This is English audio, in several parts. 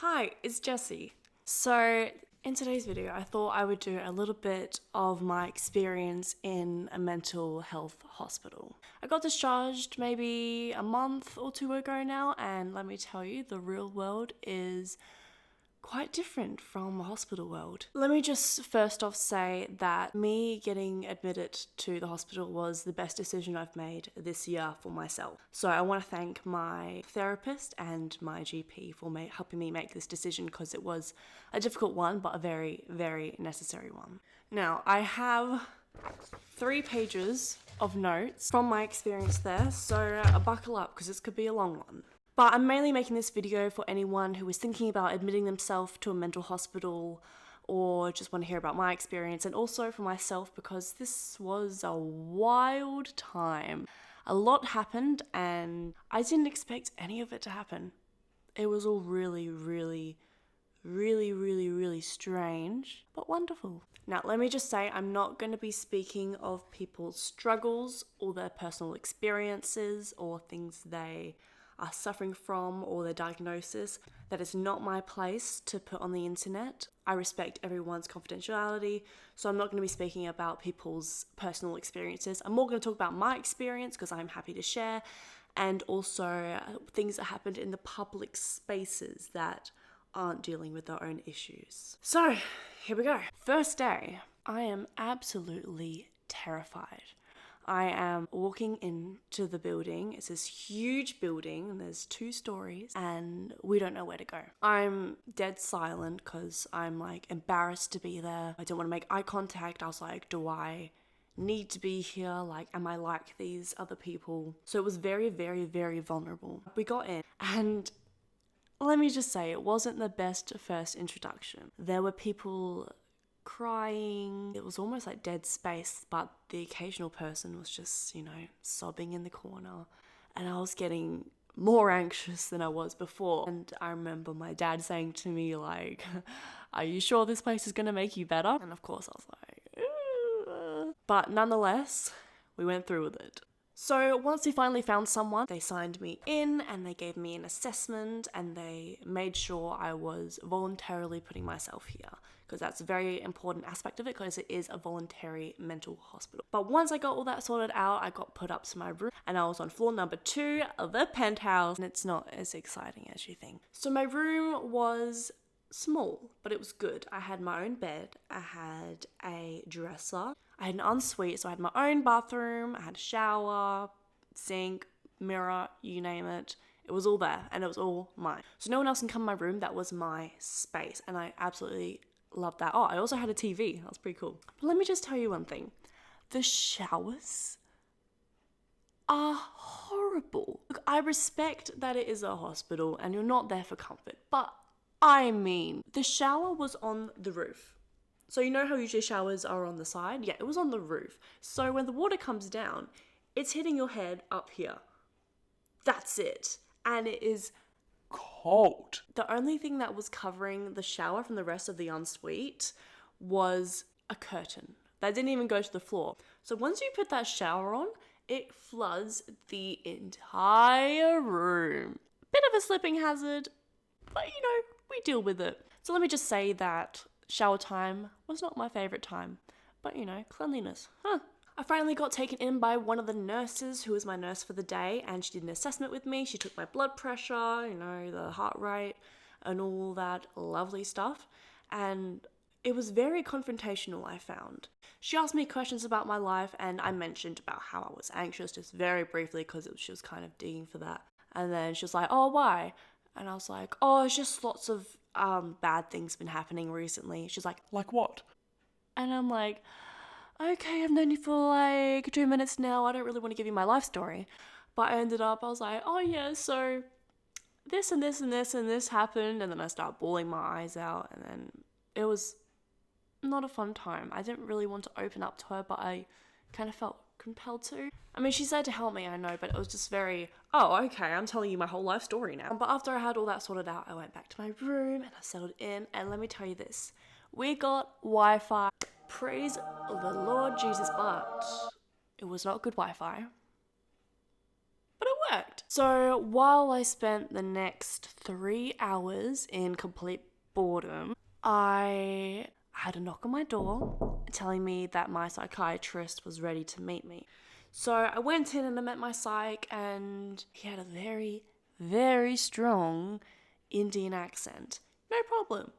Hi, it's Jessie. So in today's video, I thought I would do a little bit of my experience in a mental health hospital. I got discharged maybe a month or two ago now, and let me tell you, the real world is quite different from the hospital world. Let me just first off say that me getting admitted to the hospital was the best decision I've made this year for myself. So I want to thank my therapist and my GP for helping me make this decision, because it was a difficult one, but a very, very necessary one. Now, I have 3 pages of notes from my experience there, so buckle up because this could be a long one. But I'm mainly making this video for anyone who is thinking about admitting themselves to a mental hospital or just want to hear about my experience, and also for myself because this was a wild time. A lot happened and I didn't expect any of it to happen. It was all really strange, but wonderful. Now, let me just say, I'm not going to be speaking of people's struggles or their personal experiences or things they are suffering from or their diagnosis. That is not my place to put on the internet. I respect everyone's confidentiality, so I'm not going to be speaking about people's personal experiences. I'm more going to talk about my experience because I'm happy to share, and also things that happened in the public spaces that aren't dealing with their own issues. So, here we go. First day, I am absolutely terrified. I am walking into the building. It's this huge building and there's 2 stories and we don't know where to go. I'm dead silent because I'm like embarrassed to be there. I don't want to make eye contact. I was like, do I need to be here? Like, am I like these other people? So it was very vulnerable. We got in and let me just say, it wasn't the best first introduction. There were people crying. It was almost like dead space, but the occasional person was just, sobbing in the corner. And I was getting more anxious than I was before. And I remember my dad saying to me, like, are you sure this place is going to make you better? And of course I was like, ugh. But nonetheless, we went through with it. So once we finally found someone, they signed me in and they gave me an assessment and they made sure I was voluntarily putting myself here, because that's a very important aspect of it, because it is a voluntary mental hospital. But once I got all that sorted out, I got put up to my room and I was on floor number 2 of the Pent House, and it's not as exciting as you think. So my room was small, but it was good. I had my own bed, I had a dresser, I had an ensuite, so I had my own bathroom, I had a shower, sink, mirror, you name it. It was all there and it was all mine. So no one else can come in my room. That was my space and I absolutely loved that. Oh, I also had a TV. That was pretty cool. But let me just tell you one thing. The showers are horrible. Look, I respect that it is a hospital and you're not there for comfort, but I mean, the shower was on the roof. So you know how usually showers are on the side? Yeah, it was on the roof. So when the water comes down, it's hitting your head up here. That's it. And it is cold. The only thing that was covering the shower from the rest of the ensuite was a curtain. That didn't even go to the floor. So once you put that shower on, it floods the entire room. Bit of a slipping hazard, but we deal with it. So let me just say that shower time was not my favorite time, but cleanliness. I finally got taken in by one of the nurses who was my nurse for the day, and she did an assessment with me. She took my blood pressure, the heart rate and all that lovely stuff. And it was very confrontational, I found. She asked me questions about my life and I mentioned about how I was anxious just very briefly because she was kind of digging for that. And then she was like, oh, why? And I was like, oh, it's just lots of bad things been happening recently. She's like what? And I'm like, okay, I've known you for like 2 minutes now. I don't really want to give you my life story. But I was like, oh yeah, so this and this and this and this happened. And then I start bawling my eyes out. And then it was not a fun time. I didn't really want to open up to her, but I kind of felt compelled to. I mean, she said to help me, I know, but it was just very, oh, okay, I'm telling you my whole life story now. But after I had all that sorted out, I went back to my room and I settled in. And let me tell you this, we got Wi-Fi. Praise the Lord Jesus, but it was not good Wi-Fi. But it worked. So while I spent the next 3 hours in complete boredom, I had a knock on my door telling me that my psychiatrist was ready to meet me. So I went in and I met my psych, and he had a very, very strong Indian accent. No problem.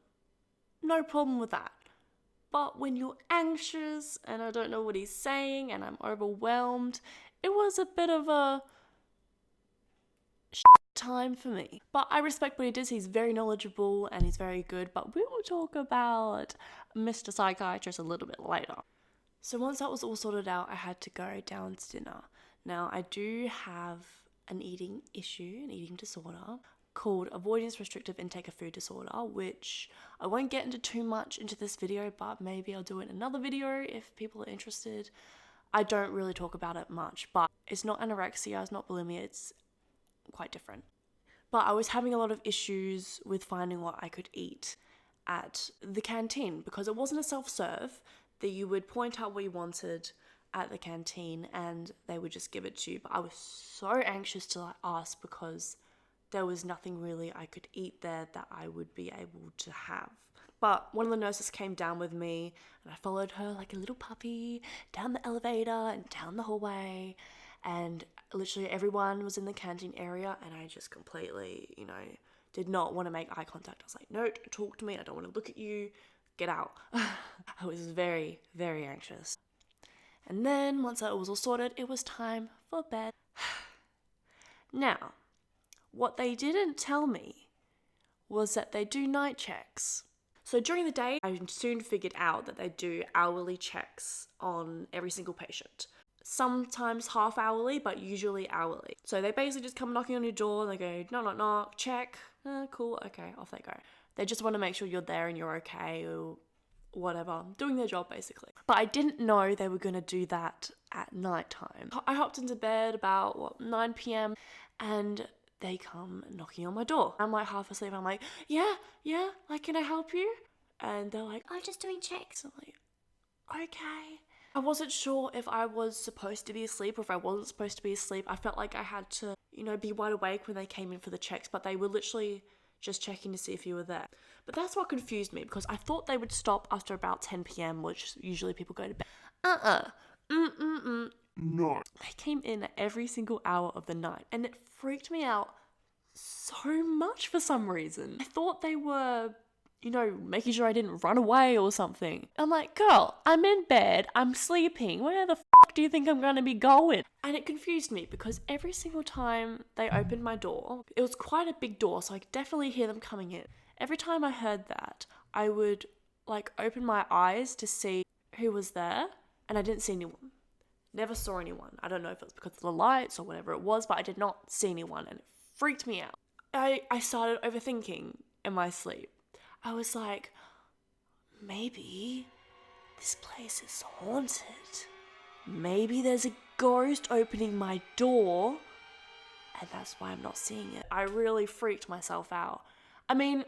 No problem with that. But when you're anxious and I don't know what he's saying and I'm overwhelmed, it was a bit of a time for me. But I respect what he does. He's very knowledgeable and he's very good. But we will talk about Mr. Psychiatrist a little bit later. So once that was all sorted out, I had to go down to dinner. Now, I do have an eating issue, an eating disorder called avoidance restrictive intake of food disorder, which I won't get into too much into this video, but maybe I'll do it in another video if people are interested. I don't really talk about it much, but it's not anorexia, it's not bulimia, it's quite different. But I was having a lot of issues with finding what I could eat at the canteen because it wasn't a self-serve that you would point out what you wanted at the canteen and they would just give it to you. But I was so anxious to ask because there was nothing really I could eat there that I would be able to have. But one of the nurses came down with me and I followed her like a little puppy down the elevator and down the hallway, and literally everyone was in the canteen area and I just completely, did not want to make eye contact. I was like, no, don't talk to me. I don't want to look at you. Get out. I was very, very anxious. And then once that was all sorted, it was time for bed. Now, what they didn't tell me was that they do night checks. So during the day, I soon figured out that they do hourly checks on every single patient. Sometimes half hourly, but usually hourly. So they basically just come knocking on your door and they go, knock, knock, knock, check. Cool, okay, off they go. They just want to make sure you're there and you're okay or whatever, doing their job basically. But I didn't know they were going to do that at night time. I hopped into bed about 9 p.m. and they come knocking on my door. I'm like half asleep. I'm like, yeah, like, can I help you? And they're like, I'm just doing checks. I'm like, okay. I wasn't sure if I was supposed to be asleep or if I wasn't supposed to be asleep. I felt like I had to, be wide awake when they came in for the checks, but they were literally just checking to see if you were there. But that's what confused me because I thought they would stop after about 10 p.m, which usually people go to bed. No. They came in at every single hour of the night and it freaked me out so much for some reason. I thought they were, making sure I didn't run away or something. I'm like, girl, I'm in bed, I'm sleeping. Where the fuck do you think I'm gonna be going? And it confused me because every single time they opened my door, it was quite a big door, so I could definitely hear them coming in. Every time I heard that, I would open my eyes to see who was there, and I didn't see anyone. Never saw anyone. I don't know if it was because of the lights or whatever it was, but I did not see anyone and it freaked me out. I started overthinking in my sleep. I was like, maybe this place is haunted. Maybe there's a ghost opening my door and that's why I'm not seeing it. I really freaked myself out. I mean,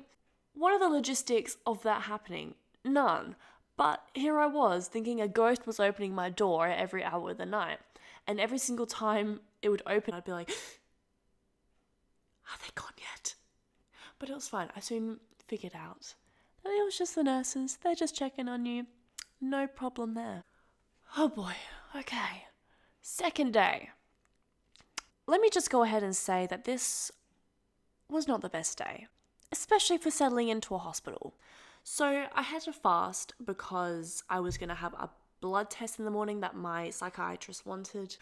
what are the logistics of that happening? None. But here I was thinking a ghost was opening my door at every hour of the night. And every single time it would open, I'd be like, are they gone yet? But it was fine. I soon figured out that it was just the nurses. They're just checking on you. No problem there. Oh boy. Okay. Second day. Let me just go ahead and say that this was not the best day, especially for settling into a hospital. So I had to fast because I was going to have a blood test in the morning that my psychiatrist wanted.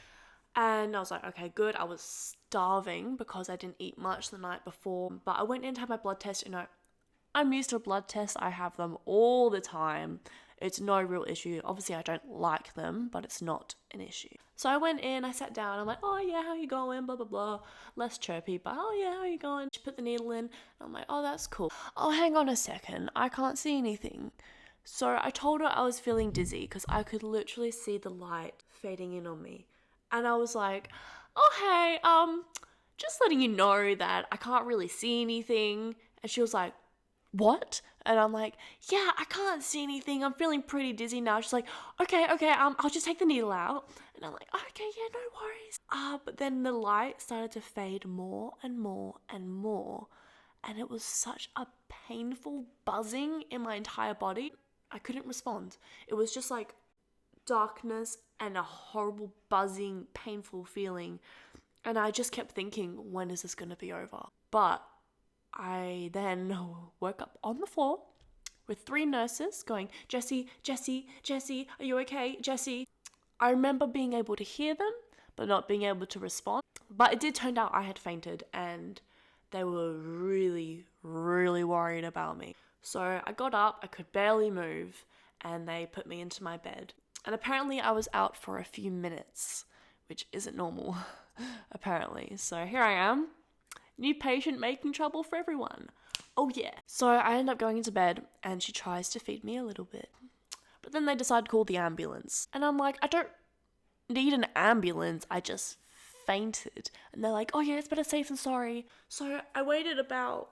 And I was like, okay, good. I was starving because I didn't eat much the night before. But I went in to have my blood test. I'm used to a blood test. I have them all the time. It's no real issue. Obviously, I don't like them, but it's not an issue. So I went in, I sat down. I'm like, oh yeah, how you going? Blah, blah, blah. Less chirpy, but oh yeah, how you going? She put the needle in. I'm like, oh, that's cool. Oh, hang on a second. I can't see anything. So I told her I was feeling dizzy because I could literally see the light fading in on me. And I was like, oh, hey, just letting you know that I can't really see anything. And she was like, what? And I'm like, yeah, I can't see anything. I'm feeling pretty dizzy now. She's like, okay, I'll just take the needle out. And I'm like, okay, yeah, no worries. But then the light started to fade more and more and more. And it was such a painful buzzing in my entire body. I couldn't respond. It was just like darkness and a horrible buzzing, painful feeling. And I just kept thinking, when is this going to be over? But I then woke up on the floor with 3 nurses going, Jessie, Jessie, Jessie, are you okay, Jessie? I remember being able to hear them, but not being able to respond. But it did turn out I had fainted, and they were really, really worried about me. So I got up, I could barely move, and they put me into my bed. And apparently I was out for a few minutes, which isn't normal, apparently. So here I am, new patient making trouble for everyone. Oh yeah. So I end up going into bed, and she tries to feed me a little bit. But then they decide to call the ambulance. And I'm like, I don't need an ambulance, I just fainted. And they're like, oh yeah, it's better safe than sorry. So I waited about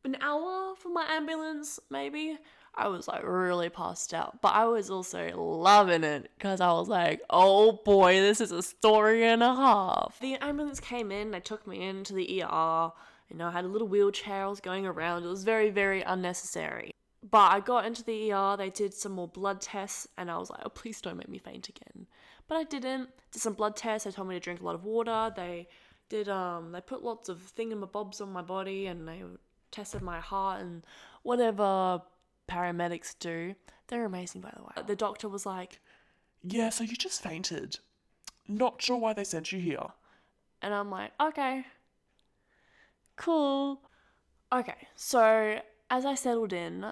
an hour for my ambulance, maybe. I was like really passed out, but I was also loving it because I was like, oh boy, this is a story and a half. The ambulance came in, they took me into the ER, I had a little wheelchair, I was going around. It was very, very unnecessary. But I got into the ER, they did some more blood tests, and I was like, oh, please don't make me faint again. But I didn't. Did some blood tests, they told me to drink a lot of water, they put lots of thingamabobs on my body, and they tested my heart and whatever paramedics do. They're amazing, by the way. The doctor was like, yeah, so you just fainted. Not sure why they sent you here. And I'm like, okay, cool. Okay, so as I settled in,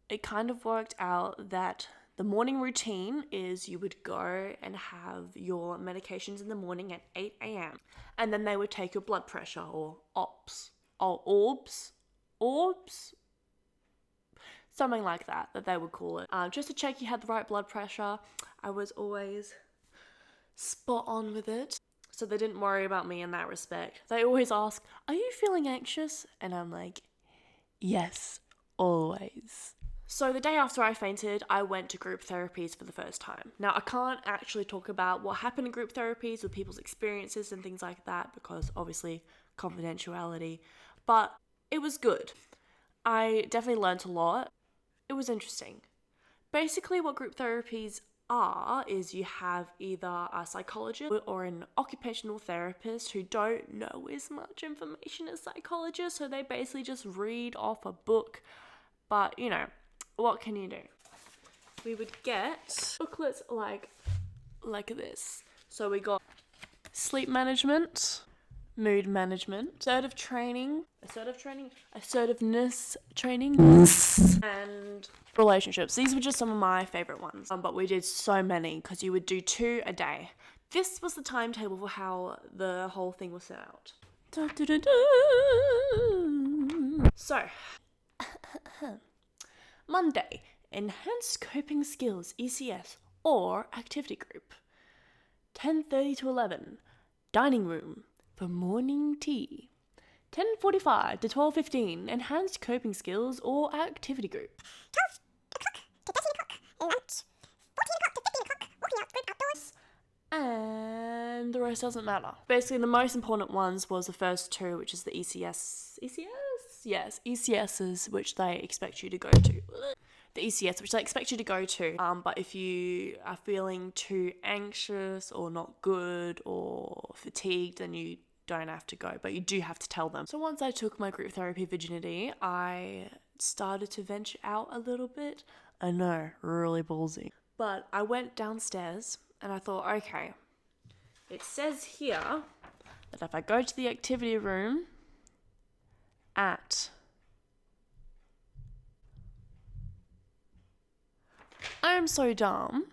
it kind of worked out that the morning routine is you would go and have your medications in the morning at 8 a.m. And then they would take your blood pressure, or orbs, something like that they would call it, just to check you had the right blood pressure. I was always spot on with it, so they didn't worry about me in that respect. They always ask, are you feeling anxious? And I'm like, yes, always. So the day after I fainted, I went to group therapies for the first time. Now, I can't actually talk about what happened in group therapies with people's experiences and things like that because obviously confidentiality, but it was good. I definitely learned a lot. It was interesting. Basically, what group therapies are is you have either a psychologist or an occupational therapist who don't know as much information as psychologists, so they basically just read off a book. But, what can you do? We would get booklets like this. So we got sleep management, mood management, assertiveness training, and relationships. These were just some of my favorite ones, but we did so many because you would do 2 a day. This was the timetable for how the whole thing was set out. So, Monday, enhanced coping skills, ECS, or activity group. 10:30 to 11, dining room for morning tea. 10:45 to 12:15, enhanced coping skills or activity group. 12 o'clock to 13 o'clock, lunch. 14 o'clock to 15 o'clock, walking out, group outdoors. And the rest doesn't matter. Basically, the most important ones was the first 2, which is the ECS? Yes, ECSs, which they expect you to go to. The ECS, which they expect you to go to. But if you are feeling too anxious or not good or fatigued, then you don't have to go, but you do have to tell them. So once I took my group therapy virginity, I started to venture out a little bit. I know, really ballsy. But I went downstairs and I thought, okay, it says here that if I go to the activity room at... I'm so dumb.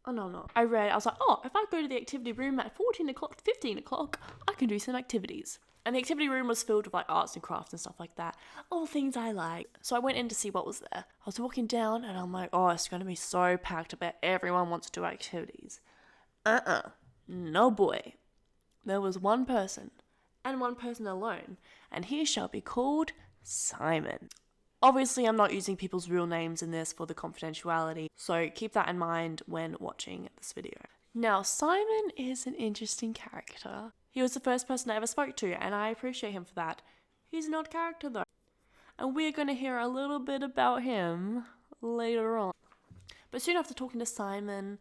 Oh, no. I was like, if I go to the activity room at 14 o'clock to 15 o'clock, I can do some activities. And the activity room was filled with like arts and crafts and stuff like that. All things I like. So I went in to see what was there. I was walking down and I'm like, it's going to be so packed. I bet everyone wants to do activities. No boy. There was one person, and one person alone, and he shall be called Simon. Obviously, I'm not using people's real names in this for the confidentiality, so keep that in mind when watching this video. Now, Simon is an interesting character. He was the first person I ever spoke to, and I appreciate him for that. He's an odd character though, and we're going to hear a little bit about him later on. But soon after talking to Simon,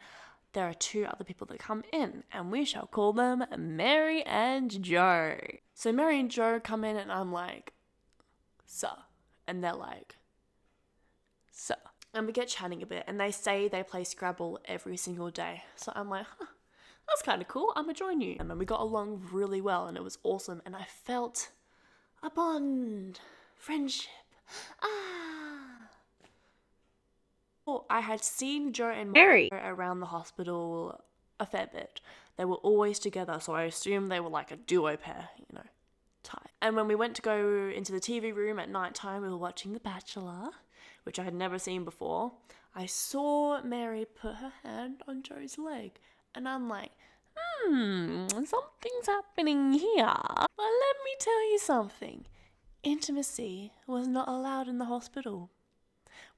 there are two other people that come in, and we shall call them Mary and Joe. So Mary and Joe come in, and I'm like, "Sir." And they're like, "Sir." And we get chatting a bit, and they say they play Scrabble every single day. So I'm like, that's kind of cool. I'm gonna join you. And then we got along really well, and it was awesome. And I felt a bond, friendship. I had seen Joe and Mary around the hospital a fair bit. They were always together, so I assumed they were like a duo pair, you know, type. And when we went to go into the TV room at night time, we were watching The Bachelor, which I had never seen before. I saw Mary put her hand on Joe's leg, and I'm like, something's happening here. But let me tell you something. Intimacy was not allowed in the hospital.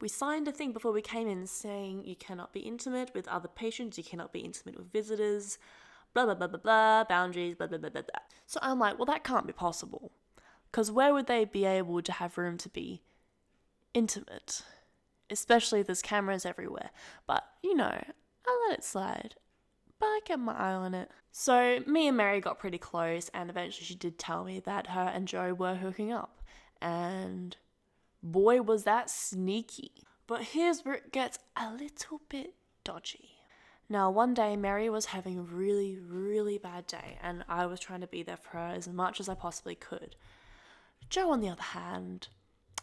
We signed a thing before we came in saying you cannot be intimate with other patients, you cannot be intimate with visitors, blah, blah, blah, blah, blah, boundaries, blah, blah, blah, blah, blah. So I'm like, well, that can't be possible. Because where would they be able to have room to be intimate? Especially if there's cameras everywhere. But, you know, I let it slide. But I kept my eye on it. So me and Mary got pretty close, and eventually she did tell me that her and Joe were hooking up. And boy, was that sneaky. But here's where it gets a little bit dodgy. Now, one day, Mary was having a really, really bad day, and I was trying to be there for her as much as I possibly could. Joe, on the other hand,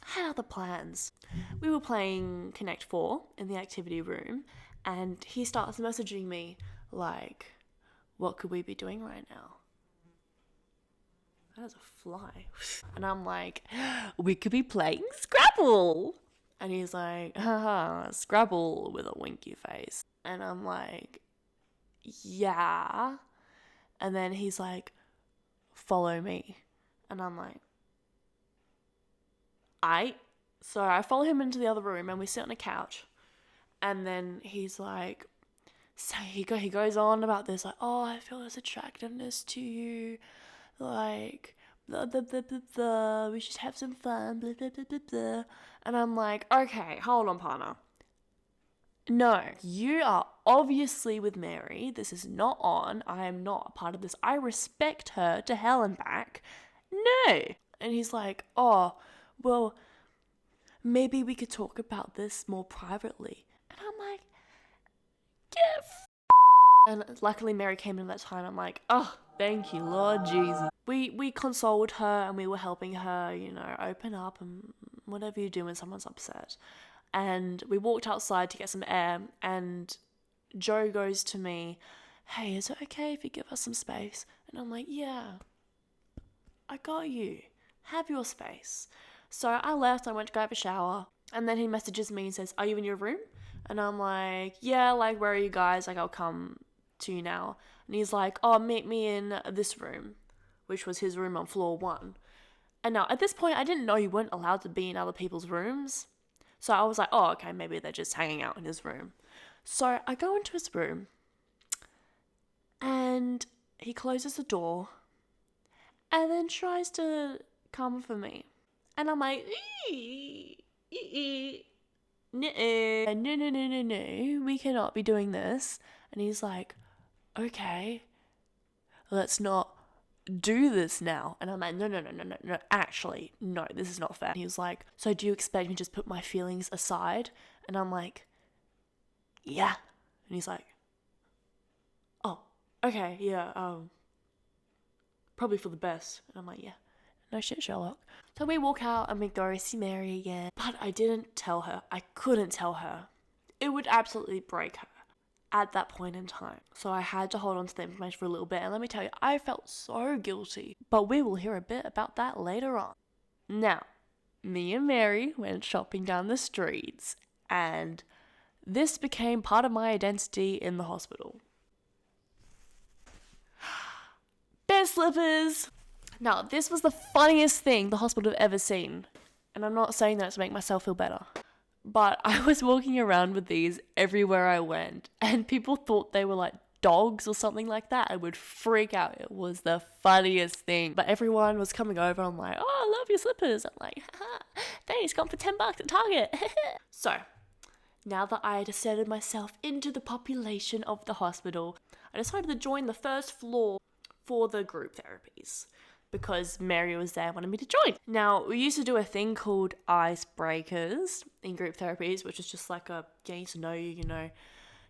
had other plans. We were playing Connect 4 in the activity room, and he starts messaging me like, what could we be doing right now? That is a fly. And I'm like, we could be playing Scrabble. And he's like, haha, Scrabble with a winky face. And I'm like, yeah. And then he's like, follow me. And I'm like, So I follow him into the other room, and we sit on a couch. And then he's like, so he goes on about this, like, oh, I feel this attractiveness to you. Like, blah, blah, blah, blah, blah. We should have some fun, blah, blah, blah, blah, blah. And I'm like, okay, hold on, partner. No, you are obviously with Mary. This is not on. I am not a part of this. I respect her to hell and back. No. And he's like, oh, well, maybe we could talk about this more privately. And I'm like, get And luckily Mary came in that time. I'm like, oh, thank you, Lord Jesus. We consoled her, and we were helping her, you know, open up and whatever you do when someone's upset. And we walked outside to get some air, and Joe goes to me, hey, is it okay if you give us some space? And I'm like, yeah, I got you. Have your space. So I left, I went to grab a shower, and then he messages me and says, are you in your room? And I'm like, yeah, like, where are you guys? Like, I'll come to you now. And he's like, oh, meet me in this room, which was his room on floor 1. And now, at this point, I didn't know you weren't allowed to be in other people's rooms. So I was like, oh, okay, maybe they're just hanging out in his room. So I go into his room, and he closes the door, and then tries to come for me. And I'm like, no, we cannot be doing this. And he's like, okay, let's not do this now. And I'm like, no, actually, no, this is not fair. And he was like, so do you expect me to just put my feelings aside? And I'm like, yeah. And he's like, oh, okay, yeah, probably for the best. And I'm like, yeah, no shit, Sherlock. So we walk out and we go see Mary again. But I didn't tell her. I couldn't tell her. It would absolutely break her at that point in time. So I had to hold on to the information for a little bit. And let me tell you, I felt so guilty. But we will hear a bit about that later on. Now, me and Mary went shopping down the streets. And this became part of my identity in the hospital. Bear slippers! Now, this was the funniest thing the hospital had ever seen. And I'm not saying that to make myself feel better. But I was walking around with these everywhere I went, and people thought they were like dogs or something like that. I would freak out. It was the funniest thing. But everyone was coming over. I'm like, oh, I love your slippers. I'm like, haha, thanks, gone for $10 at Target. So, now that I had asserted myself into the population of the hospital, I decided to join the first floor for the group therapies, because Mary was there, wanted me to join. Now, we used to do a thing called icebreakers in group therapies, which is just like a getting to know you,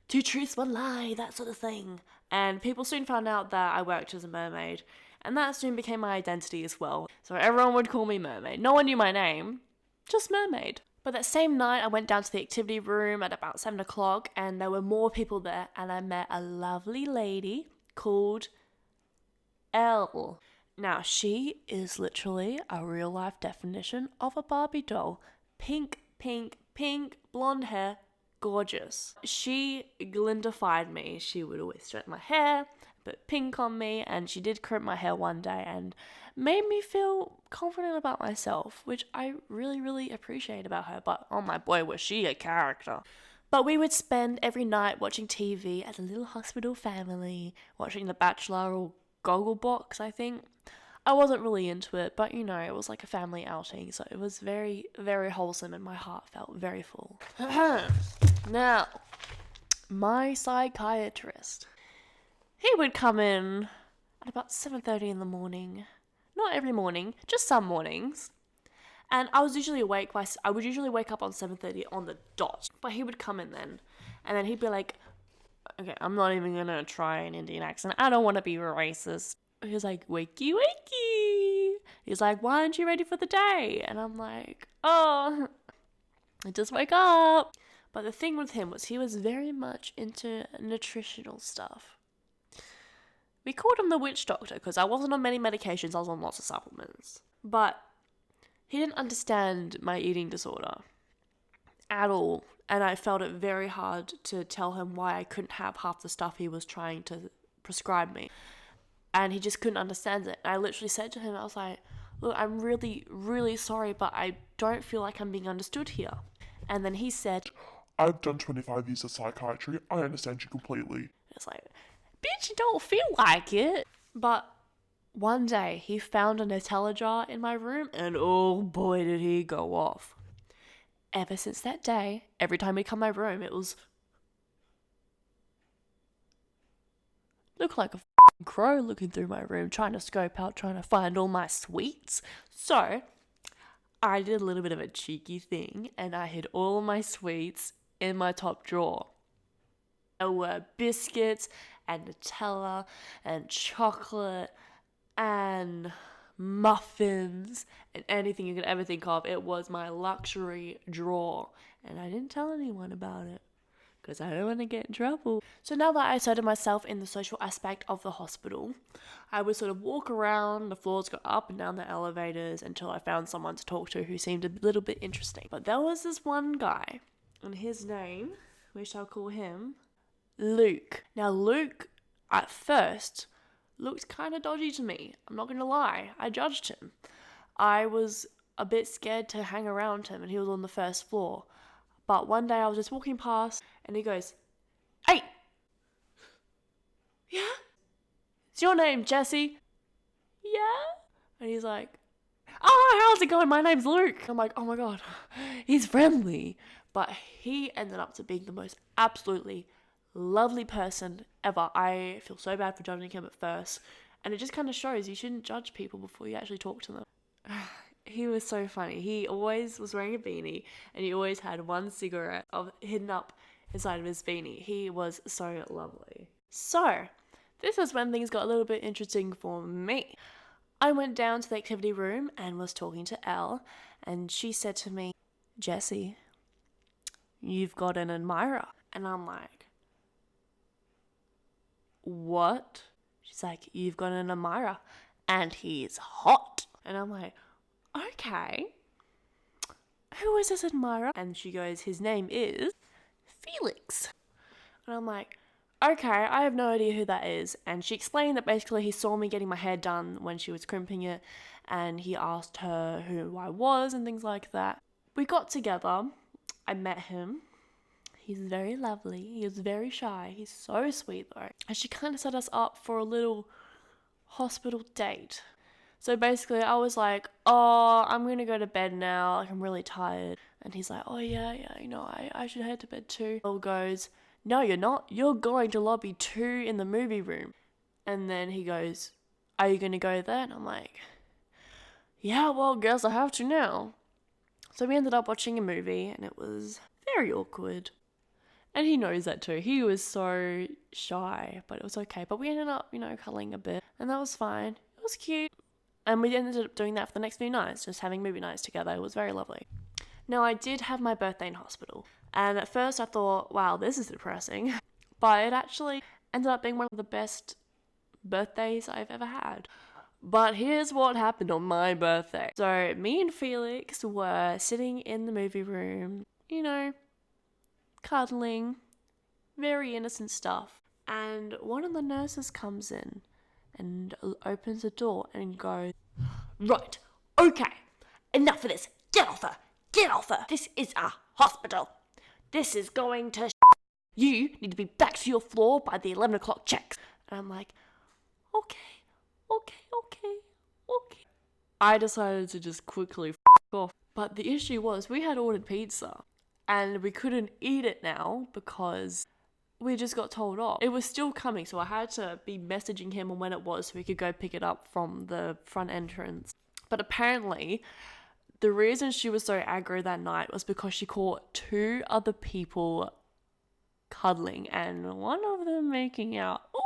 2 truths, 1 lie, that sort of thing. And people soon found out that I worked as a mermaid, and that soon became my identity as well. So everyone would call me Mermaid. No one knew my name, just Mermaid. But that same night, I went down to the activity room at about 7 o'clock, and there were more people there, and I met a lovely lady called Elle. Now, she is literally a real-life definition of a Barbie doll. Pink, pink, pink, blonde hair, gorgeous. She glindified me. She would always straighten my hair, put pink on me, and she did crimp my hair one day and made me feel confident about myself, which I really, really appreciate about her. But oh my boy, was she a character. But we would spend every night watching TV as a little hospital family, watching The Bachelor or Gogglebox, I think. I wasn't really into it, but it was like a family outing, so it was very, very wholesome and my heart felt very full. Now, my psychiatrist. He would come in at about 7:30 in the morning. Not every morning, just some mornings. And I would usually wake up on 7:30 on the dot, but he would come in then, and then he'd be like, okay, I'm not even gonna try an Indian accent. I don't want to be racist. He was like, wakey, wakey. He's like, why aren't you ready for the day? And I'm like, oh, I just wake up. But the thing with him was he was very much into nutritional stuff. We called him the witch doctor because I wasn't on many medications. I was on lots of supplements. But he didn't understand my eating disorder at all. And I felt it very hard to tell him why I couldn't have half the stuff he was trying to prescribe me. And he just couldn't understand it. And I literally said to him, I was like, look, I'm really, really sorry, but I don't feel like I'm being understood here. And then he said, I've done 25 years of psychiatry. I understand you completely. It's like, bitch, you don't feel like it. But one day he found a Nutella jar in my room, and oh boy, did he go off. Ever since that day, every time he'd come my room, it was look like a crow looking through my room, trying to scope out, trying to find all my sweets. So I did a little bit of a cheeky thing, and I hid all of my sweets in my top drawer. There were biscuits and Nutella and chocolate and muffins and anything you could ever think of. It was my luxury drawer, and I didn't tell anyone about it because I don't want to get in trouble. So now that I asserted myself in the social aspect of the hospital, I would sort of walk around the floors, go up and down the elevators until I found someone to talk to who seemed a little bit interesting. But there was this one guy, and his name, we shall call him Luke. Now Luke, at first, looked kind of dodgy to me. I'm not going to lie. I judged him. I was a bit scared to hang around him, and he was on the first floor. But one day I was just walking past, and he goes, "Hey! Yeah? Is your name Jessie?" "Yeah?" And he's like, "Oh, how's it going? My name's Luke." I'm like, oh my god, he's friendly. But he ended up to being the most absolutely lovely person ever. I feel so bad for judging him at first. And it just kind of shows you shouldn't judge people before you actually talk to them. He was so funny. He always was wearing a beanie, and he always had one cigarette hidden up inside of his beanie. He was so lovely. So, this is when things got a little bit interesting for me. I went down to the activity room and was talking to Elle, and she said to me, "Jessie, you've got an admirer." And I'm like, "What?" She's like, "You've got an admirer, and he's hot." And I'm like, "Okay, who is this admirer?" And she goes, "His name is Felix." And I'm like, "Okay, I have no idea who that is." And she explained that basically he saw me getting my hair done when she was crimping it, and he asked her who I was and things like that. We got together. I met him. He's very lovely. He was very shy. He's so sweet though. And she kind of set us up for a little hospital date. So basically I was like, oh, I'm going to go to bed now. Like, I'm really tired. And he's like, oh yeah, I should head to bed too. Bill goes, no, you're not. You're going to lobby 2 in the movie room. And then he goes, are you going to go there? And I'm like, yeah, well, guess I have to now. So we ended up watching a movie and it was very awkward. And he knows that too. He was so shy, but it was okay. But we ended up, cuddling a bit, and that was fine. It was cute. And we ended up doing that for the next few nights, just having movie nights together. It was very lovely. Now, I did have my birthday in hospital. And at first I thought, wow, this is depressing. But it actually ended up being one of the best birthdays I've ever had. But here's what happened on my birthday. So me and Felix were sitting in the movie room, cuddling, very innocent stuff. And one of the nurses comes in and opens the door and goes, right, okay, enough of this. Get off her. Get off her. This is a hospital. This is going to You need to be back to your floor by the 11 o'clock checks. And I'm like, okay. I decided to just quickly off. But the issue was we had ordered pizza and we couldn't eat it now because we just got told off. It was still coming, so I had to be messaging him on when it was so we could go pick it up from the front entrance. But apparently, the reason she was so aggro that night was because she caught 2 other people cuddling and one of them making out. Ooh.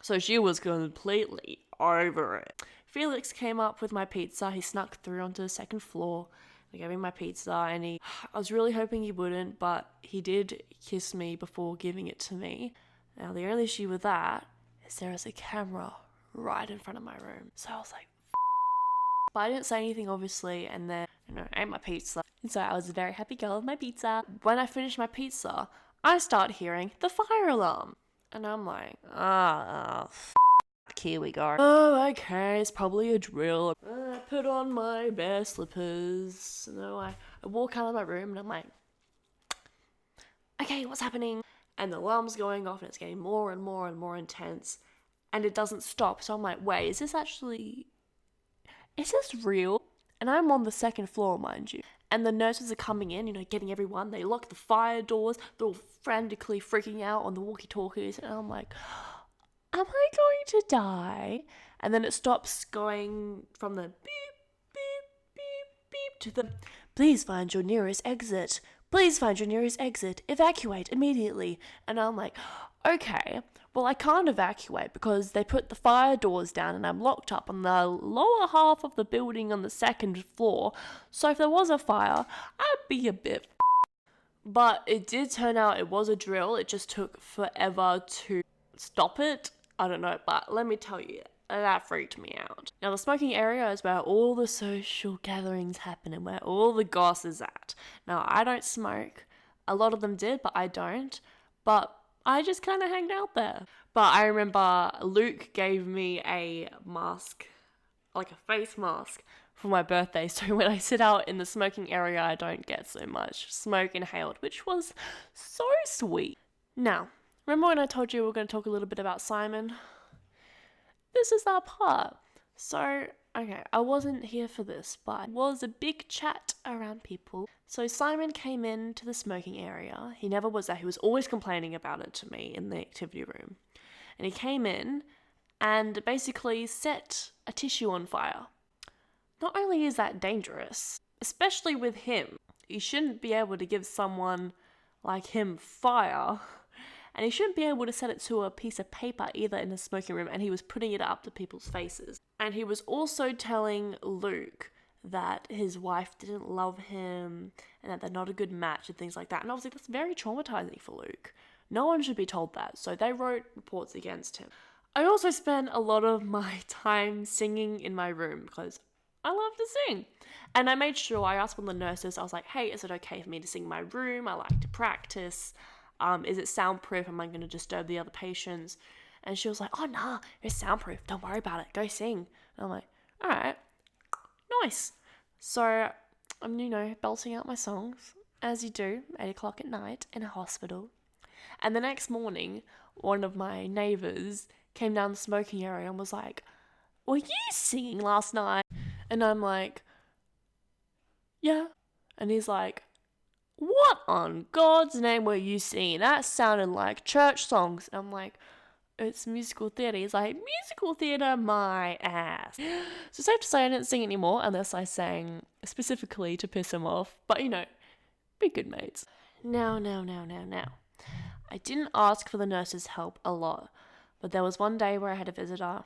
So she was completely over it. Felix came up with my pizza. He snuck through onto the 2nd floor. I gave him my pizza and I was really hoping he wouldn't, but he did kiss me before giving it to me. Now the only issue with that is there is a camera right in front of my room. So I was like, but I didn't say anything obviously, and then, I ate my pizza. And so I was a very happy girl with my pizza. When I finished my pizza, I start hearing the fire alarm. And I'm like, here we go. Oh, okay, it's probably a drill. I put on my bare slippers. I walk out of my room and I'm like, okay, what's happening? And the alarm's going off and it's getting more and more and more intense. And it doesn't stop. So I'm like, wait, is this real? And I'm on the 2nd floor, mind you. And the nurses are coming in, getting everyone. They lock the fire doors. They're all frantically freaking out on the walkie-talkies. And I'm like, am I going to die? And then it stops going from the beep, beep, beep, beep to the please find your nearest exit. Please find your nearest exit. Evacuate immediately. And I'm like, okay, well, I can't evacuate because they put the fire doors down and I'm locked up on the lower half of the building on the 2nd floor. So if there was a fire, I'd be a bit. But it did turn out it was a drill. It just took forever to stop it. I don't know, but let me tell you, that freaked me out. Now, the smoking area is where all the social gatherings happen and where all the goss is at. Now, I don't smoke. A lot of them did, but I don't. But I just kind of hanged out there. But I remember Luke gave me a mask, like a face mask, for my birthday. So when I sit out in the smoking area, I don't get so much smoke inhaled, which was so sweet. Now, remember when I told you we were going to talk a little bit about Simon? This is that part. So, okay, I wasn't here for this, but it was a big chat around people. So Simon came into the smoking area. He never was there. He was always complaining about it to me in the activity room. And he came in and basically set a tissue on fire. Not only is that dangerous, especially with him, you shouldn't be able to give someone like him fire. And he shouldn't be able to set it to a piece of paper either in the smoking room, and he was putting it up to people's faces. And he was also telling Luke that his wife didn't love him and that they're not a good match and things like that. And I was like, that's very traumatizing for Luke. No one should be told that. So they wrote reports against him. I also spent a lot of my time singing in my room because I love to sing. And I made sure, I asked one of the nurses, I was like, hey, is it okay for me to sing in my room? I like to practice. Is it soundproof? Am I going to disturb the other patients? And she was like, oh, nah, it's soundproof. Don't worry about it. Go sing. And I'm like, all right. Nice. So I'm, belting out my songs, as you do, 8 o'clock at night in a hospital. And the next morning, one of my neighbours came down the smoking area and was like, "Were you singing last night?" And I'm like, "Yeah." And he's like, "What on God's name were you singing? That sounded like church songs." And I'm like, "It's musical theatre." He's like, "Musical theatre, my ass." So safe to say I didn't sing anymore unless I sang specifically to piss him off. But, be good mates. Now. I didn't ask for the nurse's help a lot, but there was one day where I had a visitor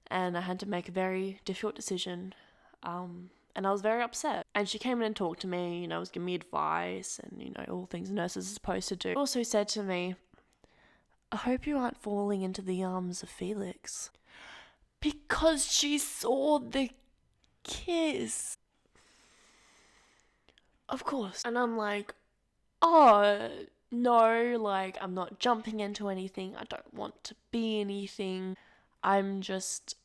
and I had to make a very difficult decision, and I was very upset. And she came in and talked to me, was giving me advice and, all things nurses are supposed to do. She also said to me, "I hope you aren't falling into the arms of Felix." Because she saw the kiss. Of course. And I'm like, "Oh, no, I'm not jumping into anything. I don't want to be anything. I'm just,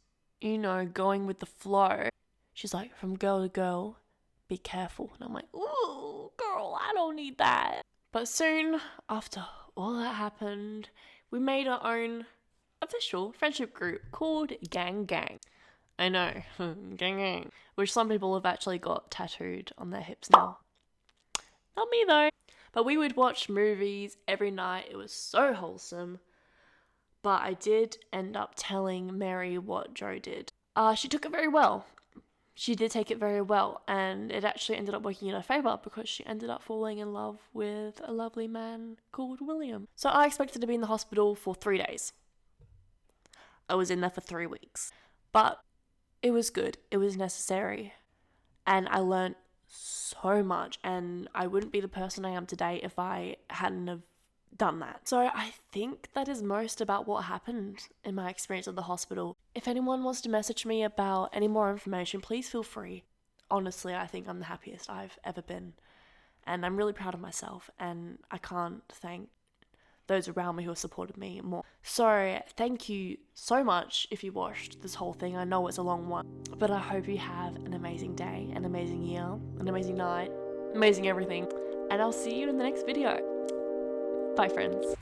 going with the flow." She's like, "From girl to girl, be careful." And I'm like, "Ooh, girl, I don't need that." But soon after all that happened, we made our own official friendship group called Gang Gang. I know, Gang Gang, which some people have actually got tattooed on their hips now. Not me though. But we would watch movies every night. It was so wholesome. But I did end up telling Mary what Joe did. She took it very well. She did take it very well, and it actually ended up working in her favour because she ended up falling in love with a lovely man called William. So I expected to be in the hospital for 3 days. I was in there for 3 weeks. But it was good. It was necessary. And I learnt so much, and I wouldn't be the person I am today if I hadn't have done that. So I think that is most about what happened in my experience at the hospital. If anyone wants to message me about any more information, please feel free. Honestly, I think I'm the happiest I've ever been, and I'm really proud of myself, and I can't thank those around me who have supported me more. So thank you so much if you watched this whole thing. I know it's a long one, but I hope you have an amazing day, an amazing year, an amazing night, amazing everything, and I'll see you in the next video. Bye, friends.